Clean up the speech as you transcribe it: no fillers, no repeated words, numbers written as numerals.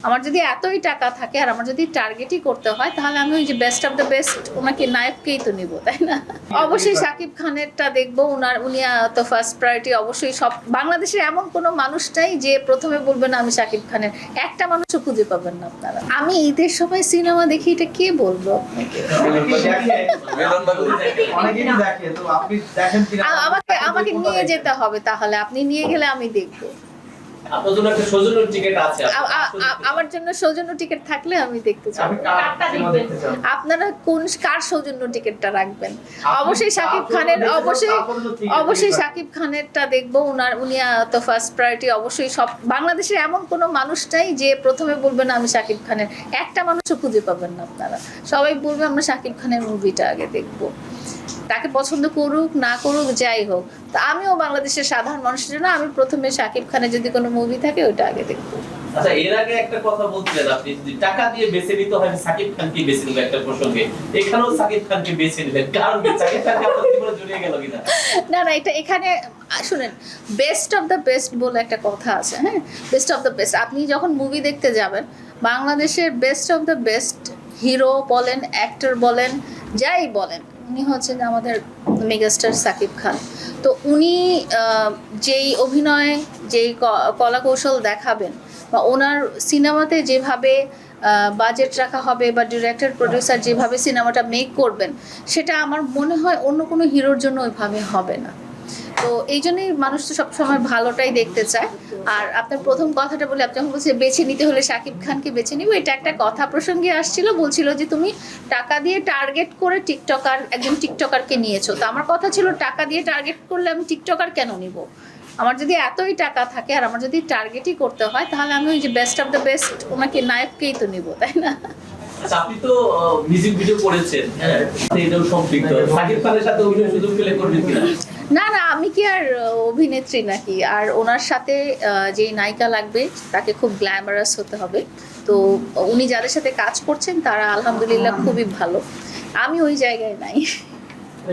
আমার যদি এতই টাকা থাকে আর আমার যদি টার্গেটই করতে হয় তাহলে আমি ওই যে বেস্ট অফ দ্য বেস্ট ওনাকে নায়ককেই তো নিব, তাই না? অবশ্যই শাকিব খানেরটা দেখবো। উনি তো ফার্স্ট প্রায়োরিটি। অবশ্যই সব বাংলাদেশের এমন কোনো মানুষ নাই যে প্রথমে বলবেন আমি শাকিব খানের, একটা মানুষও খুঁজে পাবেন না আপনারা। আমি ঈদের সময় সিনেমা দেখি, এটা কে বলবো আপনাকে? আমাকে নিয়ে যেতে হবে, তাহলে আপনি নিয়ে গেলে আমি দেখবো। আপনার জন্য একটা সৌজন্য টিকিট আছে। আমার জন্য সৌজন্য টিকিট থাকলে আমি দেখতে চাই। আপনারা কার সৌজন্য টিকিটটা রাখবেন? অবশ্যই শাকিব খানের, অবশ্যই শাকিব খানেরটা দেখবো। উনি তো ফার্স্ট প্রায়োরিটি। অবশ্যই সব বাংলাদেশের এমন কোনো মানুষ নাই যে প্রথমে বলবেন আমি শাকিব খানের, একটা মানুষও খুঁজে পাবেন না আপনারা। সবাই বলবে আমরা শাকিব খানের মুভিটা আগে দেখবো, তাকে পছন্দ করুক না করুক যাই হোক। তো আমিও বাংলাদেশের সাধারণ মানুষের জন্য আমি প্রথমে শাকিব খানের যদি কোনো মুভি থাকে ওটা আগে দেখবো। আচ্ছা, এর আগে একটা কথা বলছিলেন আপনি, যদি টাকা দিয়ে বেছে নিতে হয় সাকিব খানকে বেছে নিবেন একটা প্রসঙ্গে, এখানেও সাকিব খানকে বেছে নিলেন, কারণ কি সাকিব খানকে আপনার জীবনে জড়িয়ে গেল কিনা? না এটা এখানে শুনেন, বেস্ট অফ দ্য বেস্ট বলে একটা কথা আছে। হ্যাঁ, বেস্ট অফ দ্য বেস্ট। আপনি যখন মুভি দেখতে যাবেন, বাংলাদেশের best of the best hero বলেন, অ্যাক্টর বলেন, যাই বলেন, উনি হচ্ছেন আমাদের মেগাস্টার সাকিব খান। তো উনি যেই অভিনয়, যেই কলা কৌশল দেখাবেন, বা ওনার সিনেমাতে যেভাবে বাজেট রাখা হবে বা ডিরেক্টর প্রডিউসার যেভাবে সিনেমাটা মেক করবেন, সেটা আমার মনে হয় অন্য কোনো হিরোর জন্য ওইভাবে হবে না। তো এই জন্যই মানুষ তো সবসময় ভালোটাই দেখতে চায়। আর আপনার প্রথম কথাটা বলে, আপনি যখন বলছে বেছে নিতে হলে শাকিব খানকে বেছে নিব, এটা একটা কথা প্রসঙ্গে আসছিল। বলছিল যে তুমি টাকা দিয়ে টার্গেট করে একজন টিকটকারকে নিয়েছো। তো আমার কথা ছিল টাকা দিয়ে টার্গেট করলে আমি টিকটকার কেন নিব? আমার যদি এতই টাকা থাকে আর আমার যদি টার্গেটই করতে হয় তাহলে আমি ওই যে বেস্ট অফ দ্য বেস্ট ওনাকে নায়ককেই তো নিব, তাই না? আচ্ছা, আপনি তো মিউজিক ভিডিও করেছেন, হ্যাঁ, এটাও সম্পৃক্ত। সাকিব খানের সাথে অভিনয় সুযোগ পেলে করবেন কিনা? না আমি কি আর অভিনেত্রী নাকি? আর ওনার সাথে যে নায়িকা লাগবে তাকে খুব গ্ল্যামারাস হতে হবে। তো উনি যাদের সাথে কাজ করছেন তারা আলহামদুলিল্লাহ খুবই ভালো। আমি ওই জায়গায় নাই।